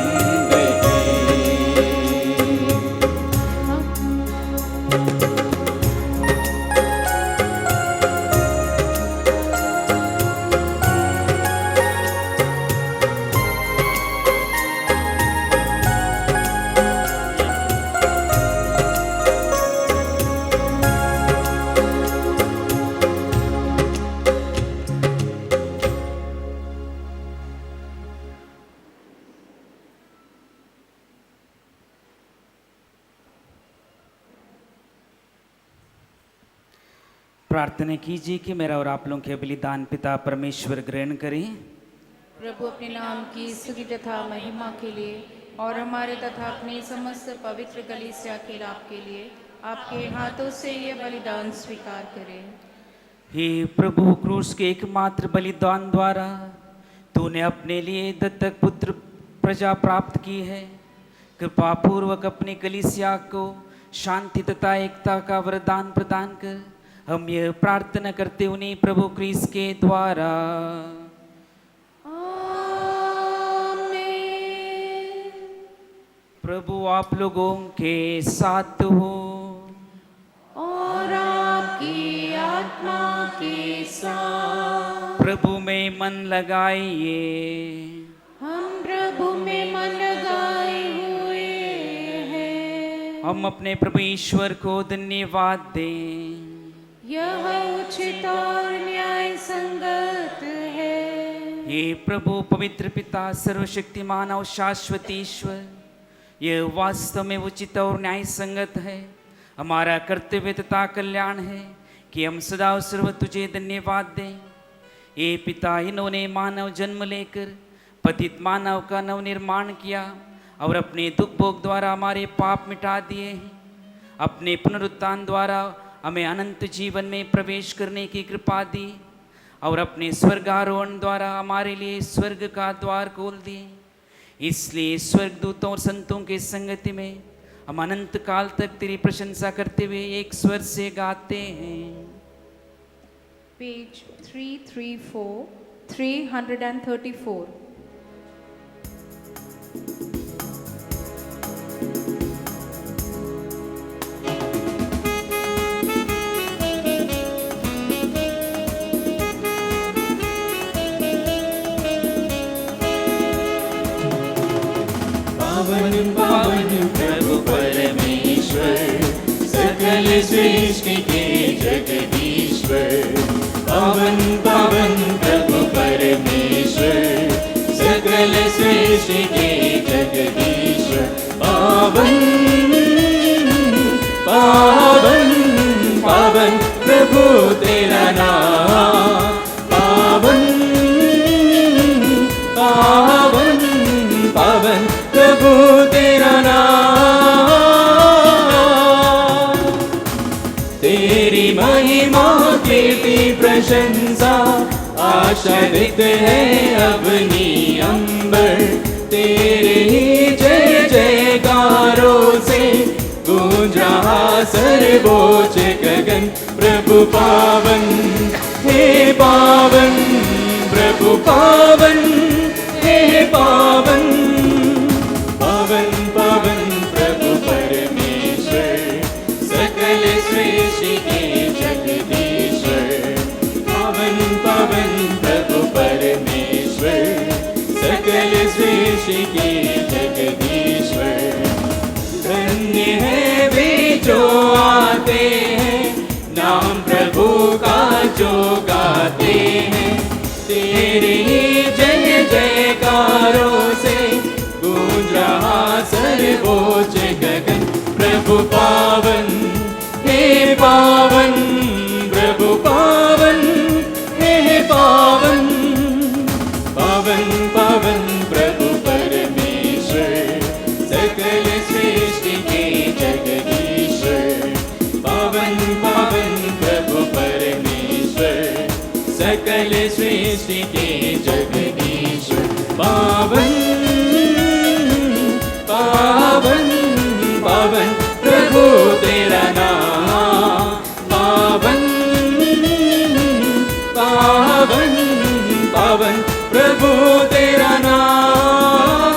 प्रार्थना कीजिए कि मेरा और आप लोगों के बलिदान पिता परमेश्वर ग्रहण करें। प्रभु अपने नाम की स्तुति तथा महिमा के लिए और हमारे तथा अपने समस्त पवित्र कलीसिया के लाभ के लिए आपके हाथों से ये बलिदान स्वीकार करें। हे प्रभु, क्रूस के एकमात्र बलिदान द्वारा तूने अपने लिए दत्तक पुत्र प्रजा प्राप्त की है। कृपा पूर्वक अपने कलीसिया को शांति तथा एकता का वरदान प्रदान कर हम यह प्रार्थना करते उन्हीं प्रभु क्रिस्त के द्वारा। प्रभु आप लोगों के साथ हो और आपकी आत्मा के साथ। प्रभु में मन लगाइए। हम प्रभु में मन लगाए हुए हैं। हम अपने प्रभु ईश्वर को धन्यवाद दें। यह उचित और न्याय संगत है। हे प्रभु पवित्र पिता सर्वशक्तिमान और शाश्वत ईश्वर, यह वास्तव में उचित और न्याय संगत है, हमारा कर्तव्य तथा कल्याण है कि हम सदा और सर्व तुझे धन्यवाद दें। हे पिता, इन्होंने मानव जन्म लेकर पतित मानव का नव निर्माण किया और अपने दुख भोग द्वारा हमारे पाप मिटा दिए हैं। अपने पुनरुत्थान द्वारा हमें अनंत जीवन में प्रवेश करने की कृपा दी और अपने स्वर्गारोहण द्वारा हमारे लिए स्वर्ग का द्वार खोल दिए। इसलिए स्वर्गदूतों और संतों के संगति में हम अनंत काल तक तेरी प्रशंसा करते हुए एक स्वर से गाते हैं। पेज 334, 334। पावन पावन प्रभु परमेश्वर, सकल सृष्टि के जगदीश्वर। पावन पावन प्रभु परमेश्वर, सकल सृष्टि के जगदीश्वर। पावन पावन पावन प्रभु तेरा नाम, पावन पावन पावन प्रभु तेरा नाम। तेरी महिमा कीर्ति प्रशंसा आशादित है अवनी अंबर। तेरे ही जय जयकारों से गूंज रहा सर्वोच्च गगन। प्रभु पावन हे पावन, प्रभु पावन हे पावन। पावन पावन प्रभु परमेश्वर, सकल सृष्टि के जगदीश्वर। पावन पावन प्रभु परमेश्वर, सकल सृष्टि के जगदीश्वर। धन्य है वे जो आते हैं, नाम प्रभु का जो गाते हैं। तेरे ही जय जयकारों से गूंज रहा सर्वोच्च गगन। प्रभु पावन हे पावन, प्रभु पावन हे पावन। पावन पावन प्रभु परमेश्वर, सकल सृष्टि के जगदीश्वर। पावन पावन प्रभु परमेश्वर, सकल सृष्टि के जगदीश्वर। पावन पावन पावन प्रभु तेरा नाम, पावन पावन पावन प्रभु तेरा नाम।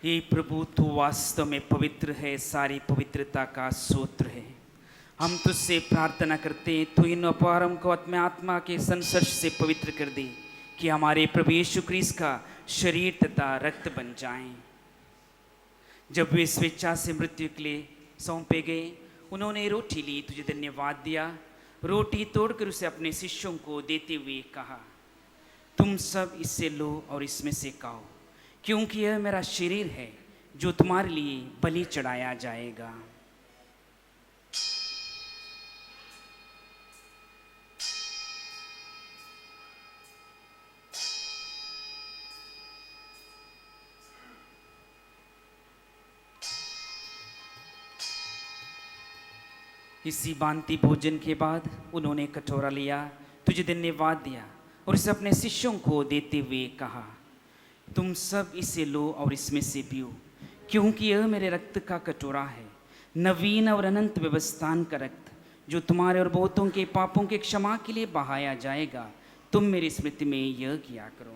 हे प्रभु, तू वास्तव में पवित्र है, सारी पवित्रता का सूत्र है। हम तुझसे प्रार्थना करते हैं, तू इन अपवारों को अपने आत्मा के संस्पर्श से पवित्र कर दे, कि हमारे प्रभु यीशु क्रिस्त का शरीर तथा रक्त बन जाएं। जब वे स्वेच्छा से मृत्यु के लिए सौंपे गए, उन्होंने रोटी ली, तुझे धन्यवाद दिया, रोटी तोड़कर उसे अपने शिष्यों को देते हुए कहा, तुम सब इससे लो और इसमें से खाओ, क्योंकि यह मेरा शरीर है जो तुम्हारे लिए बलि चढ़ाया जाएगा। इसी भांति भोजन के बाद उन्होंने कटोरा लिया, तुझे धन्यवाद दिया और इसे अपने शिष्यों को देते हुए कहा, तुम सब इसे लो और इसमें से पियो, क्योंकि यह मेरे रक्त का कटोरा है, नवीन और अनंत व्यवस्थान का रक्त, जो तुम्हारे और बहुतों के पापों के क्षमा के लिए बहाया जाएगा। तुम मेरी स्मृति में यह किया करो।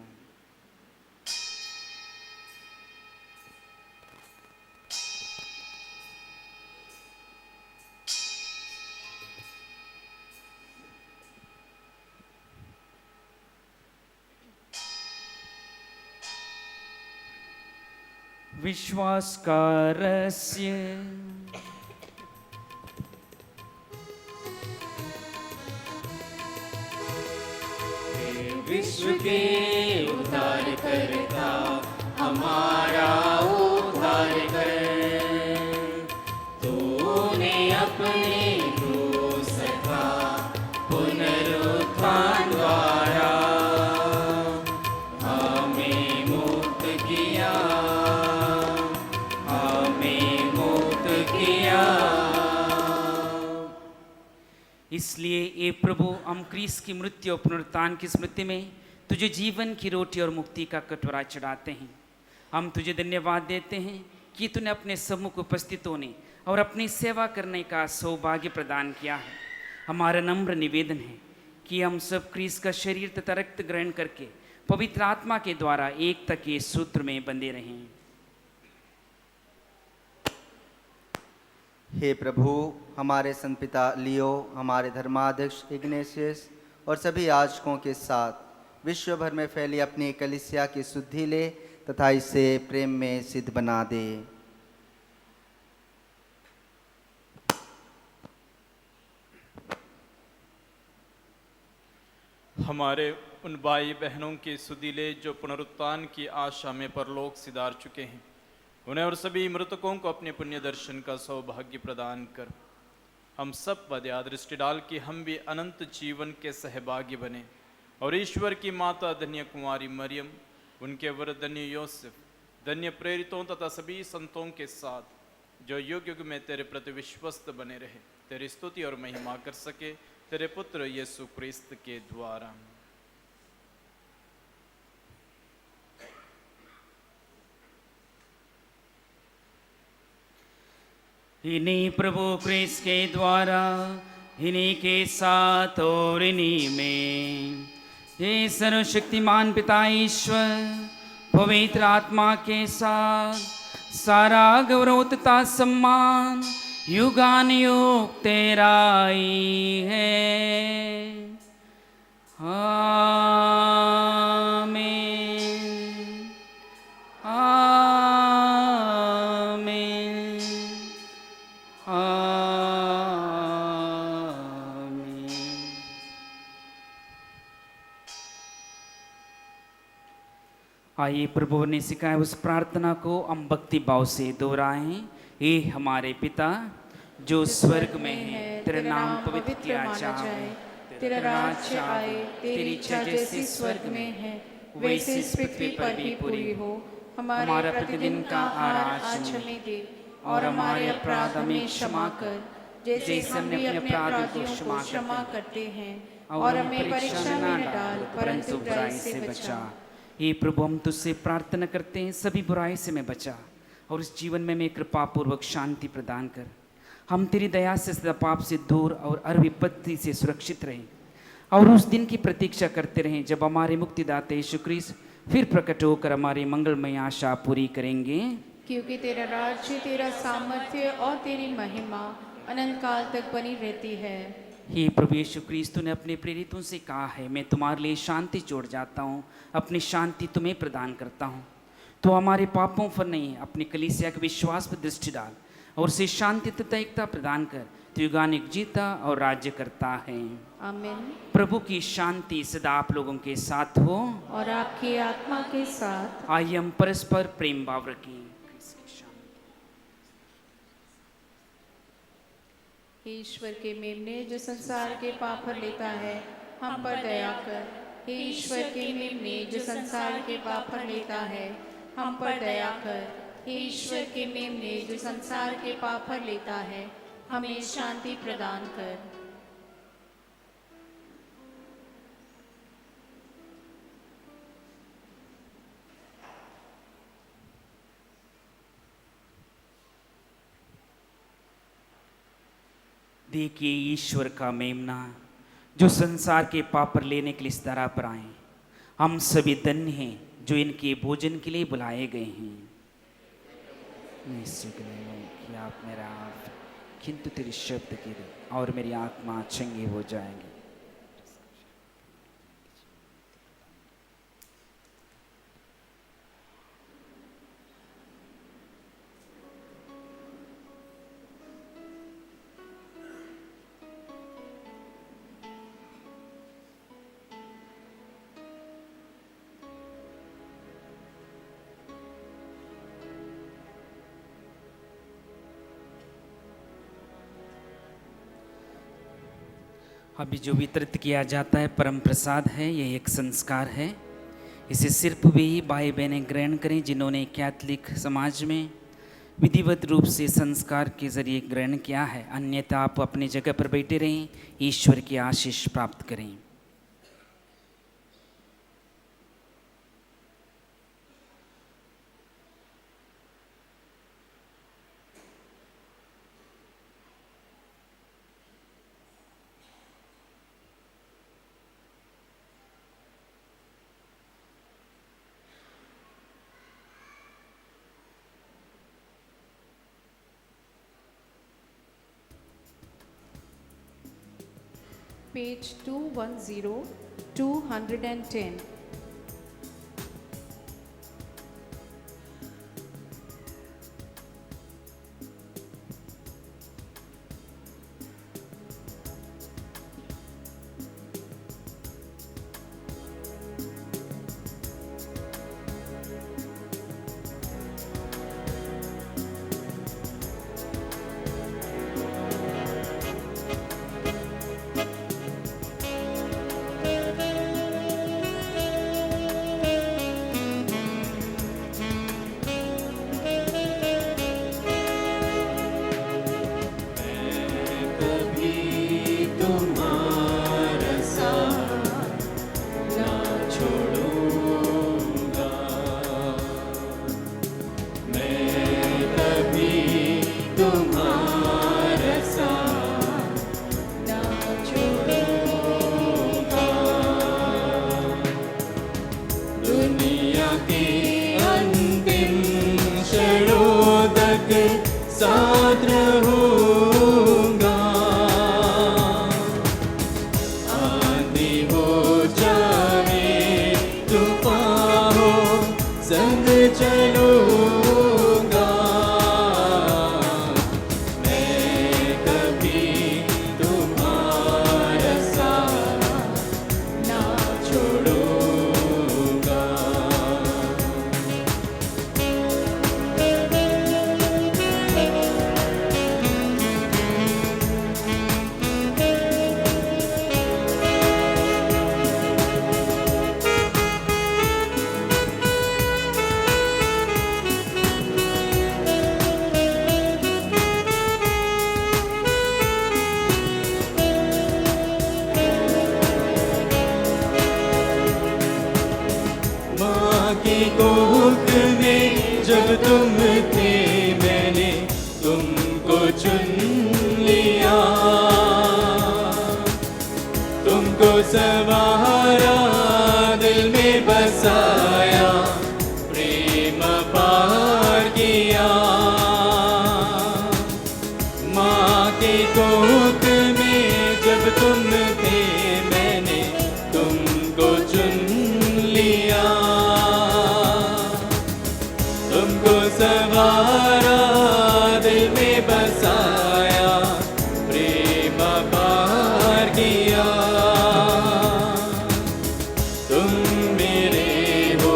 विश्वास का रहस्य। विश्व के उद्धार करता हमारा उद्धार कर, तूने अपने क्रूस का पुनरुत्थान द्वारा हमें मुक्त किया, हमें मुक्त किया। इसलिए ए प्रभु, हम क्रिस्त की मृत्यु और पुनरुत्थान की स्मृति में तुझे जीवन की रोटी और मुक्ति का कटोरा चढ़ाते हैं। हम तुझे धन्यवाद देते हैं कि तूने अपने सम्मुख उपस्थित होने और अपनी सेवा करने का सौभाग्य प्रदान किया है। हमारा नम्र निवेदन है कि हम सब क्रिस्त का शरीर तथा रक्त ग्रहण करके पवित्र आत्मा के द्वारा एकता के सूत्र में बंधे रहें। हे प्रभु, हमारे संत पिता लियो, हमारे धर्माध्यक्ष इग्नेशियस और सभी याजकों के साथ विश्व भर में फैली अपनी कलीसिया की शुद्धि ले तथा इसे प्रेम में सिद्ध बना दे। हमारे उन भाई बहनों की सुधि ले जो पुनरुत्थान की आशा में परलोक सिधार चुके हैं, उन्हें और सभी मृतकों को अपने पुण्य दर्शन का सौभाग्य प्रदान कर हम सब पर दया दृष्टि डाल कि हम भी अनंत जीवन के सहभागी बने और ईश्वर की माता धन्य कुमारी मरियम, उनके वर धन्य योसेफ, धन्य प्रेरितों तथा सभी संतों के साथ जो युग युग में तेरे प्रति विश्वस्त बने रहे, तेरी स्तुति और महिमा कर सके तेरे पुत्र यीशु क्रिस्त के द्वारा। इन्हीं प्रभु क्रिस्त के द्वारा, इन्हीं के साथ और इन्हीं में ये सर्वशक्तिमान पिता ईश्वर पवित्र आत्मा के साथ सारा गौरव तथा सम्मान युगानुयुग तेरा ही है। आमीन, आमीन, आमीन। आइए प्रभु ने सिखाया उस प्रार्थना को हम भक्ति भाव से दोहराएं। हे हमारे पिता जो स्वर्ग में है, तेरा नाम पवित्र किया जाए, तेरा राज्य आए, तेरी इच्छा जैसी स्वर्ग में है वैसे इस पृथ्वी पर भी पूरी हो। हमारा प्रतिदिन का आहार आज हमें दे और हमारे अपराध हमें क्षमा कर जैसे हम भी अपने अपराधियों को क्षमा करते हैं, और हमें परीक्षा में न डाल परंतु बुराई से बचा। हे प्रभु, हम तुझसे प्रार्थना करते हैं सभी बुराई से मैं बचा और इस जीवन में मैं कृपा पूर्वक शांति प्रदान कर। हम तेरी दया से सदा पाप से दूर और हर विपत्ति से सुरक्षित रहें और उस दिन की प्रतीक्षा करते रहें जब हमारे मुक्तिदाता यीशु क्रिस्त फिर प्रकट होकर हमारी मंगलमय आशा पूरी करेंगे। क्योंकि तेरा राज्य, तेरा सामर्थ्य और तेरी महिमा अनंत काल तक बनी रहती है। हे प्रभु यीशु क्रिस्त ने अपने प्रेरितों से कहा है, मैं तुम्हारे लिए शांति छोड़ जाता हूँ, अपनी शांति तुम्हें प्रदान करता हूँ। तो हमारे पापों पर नहीं, अपनी कलीसिया के विश्वास पर दृष्टि डाल और उसे शांति तथा एकता प्रदान कर। तो युगानुयुग जीता और राज्य करता है। आमीन। प्रभु की शांति सदा आप लोगों के साथ हो और आपकी आत्मा के साथ। आइए हम परस्पर प्रेम भाव रखें। हे ईश्वर के मेमने जो संसार के पाप हर लेता है, हम पर दया कर। हे ईश्वर के मेमने जो संसार के पाप हर लेता है, हम पर दया कर। हे ईश्वर के मेमने जो संसार के पाप हर लेता है, हमें शांति प्रदान कर। देखिए ईश्वर का मेमना जो संसार के पाप पर लेने के लिए इस तरह पर आए। हम सभी धन्य हैं जो इनके भोजन के लिए बुलाए गए हैं। कि आप मेरा किंतु तेरे शब्द के और मेरी आत्मा चंगी हो जाएगी। अभी जो वितरित किया जाता है परम प्रसाद है, ये एक संस्कार है। इसे सिर्फ वे ही भाई बहनें ग्रहण करें जिन्होंने कैथोलिक समाज में विधिवत रूप से संस्कार के जरिए ग्रहण किया है, अन्यथा आप अपनी जगह पर बैठे रहें, ईश्वर की आशीष प्राप्त करें। Page 210, 210. दुनिया के अंतिम क्षणों तक साथ रहूंगा। आंधी हो जाए तूफान हो संग चलूंगा। मैं कभी तुम्हारा साथ ना छोड़ूंगा। माँ की कोख में जब तुम थे मैंने तुमको चुन लिया। तुमको संवारा दिल में बसाया प्रेम पार किया। माँ की कोख में जब तुम थे मैंने तुमको चुन लिया। तुमको संवारा दिल में बसाया प्रेम पार किया। तुम मेरे हो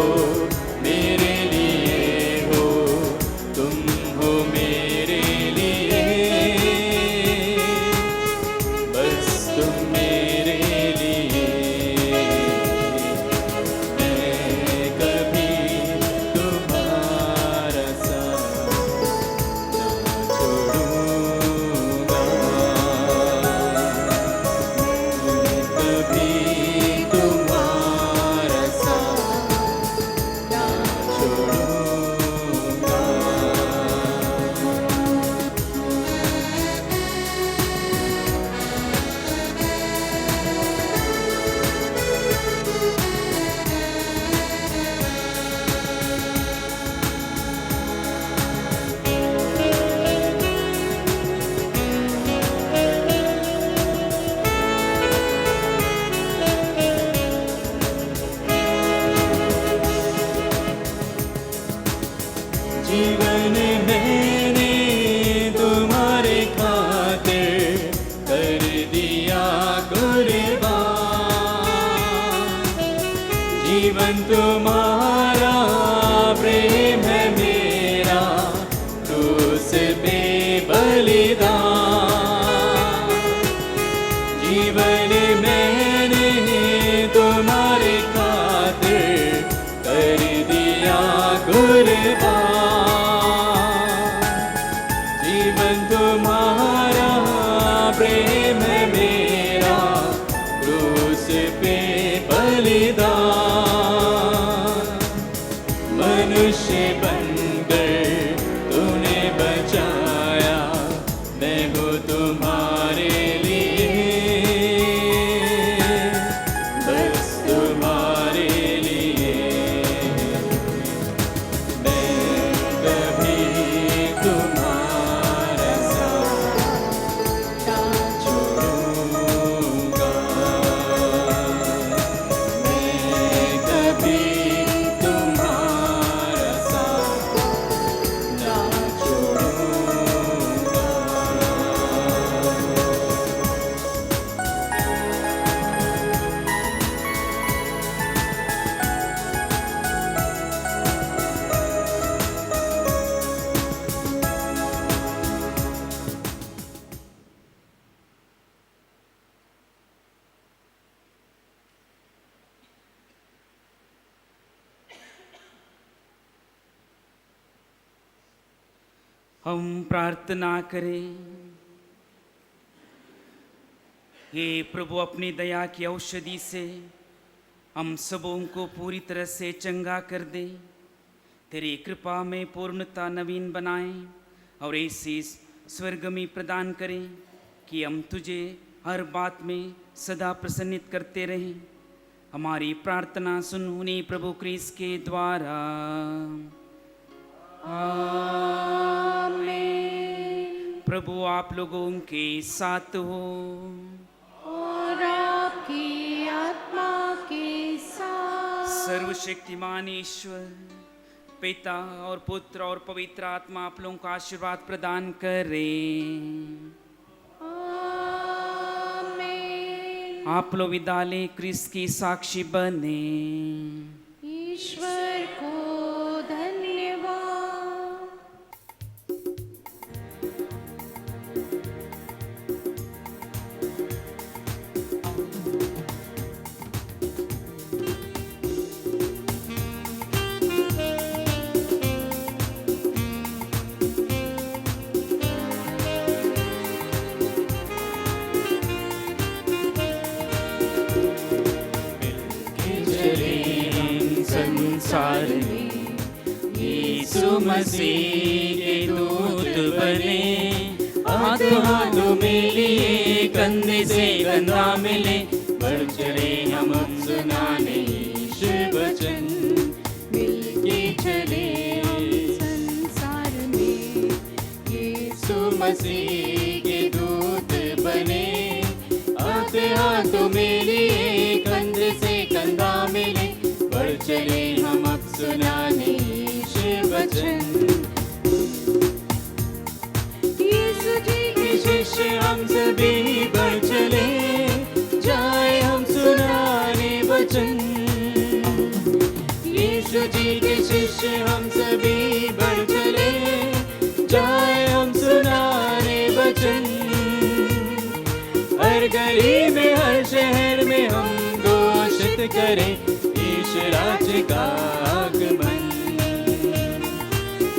मेरे लिए हो तुम हो मेरे लिए बस तुम मेरे लिए। मैं कभी तुम्हारा साथ ना छोड़ूंगा। कभी तुम्हारा साथ ना छोड़ूंगा। जीवन मैंने तुम्हारे खातिर कर दिया कुर्बान। जीवन तुम्हारा प्रेम है मेरा क्रूस पे बलिदान। जीवन मैंने तुम्हारे खातिर कर दिया कुर्बान। जीवन तुम्हारा प्रेम है मेरा क्रूस पे बलिदान। मनुष्य बनकर तूने बचाया मैं हूँ तुम्हारे लिए बस तुम्हारे लिए। मैं कभी तुम्हारा साथ ना छोड़ूंगा। हम प्रार्थना करें। हे प्रभु, अपनी दया की औषधि से हम सबों को पूरी तरह से चंगा कर दे। तेरी कृपा में पूर्णता नवीन बनाएं और ऐसी स्वर्गमी प्रदान करें कि हम तुझे हर बात में सदा प्रसन्नित करते रहें। हमारी प्रार्थना सुन उन्हीं प्रभु क्रिस्त के द्वारा। प्रभु आप लोगों के साथ हो और आपकी आत्मा के साथ। सर्वशक्तिमान ईश्वर पिता और पुत्र और पवित्र आत्मा आप लोगों को आशीर्वाद प्रदान करें। आप लोग विदाले क्रिस्त की साक्षी बने। ईश्वर को धन्यवाद। संसार में यीशु मसीह के दूत बने, हाथों हाथों में लिए कंधे से कंधा मिले, बढ़ चले हम सुनाने यीशु वचन। मिलके चले हम संसार में यीशु मसीह के दूत बने, हाथों हाथों में लिए कंधे से कंधा मिले, बढ़ चले हम अब सुनाने यीशु वचन। यीशु जी के शिष्य हम सभी बढ़ चले, जाए हम सुनाने वचन। यीशु जी के शिष्य हम सभी बढ़ चले, जाए हम सुनाने वचन। हर गली में हर शहर में हम घोषित करें यीशु राज्य का आगमन।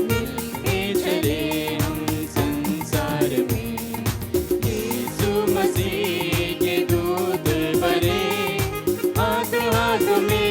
मिलके चले हम संसार में यीशु मसीह के दूत बने, हाथों हाथों में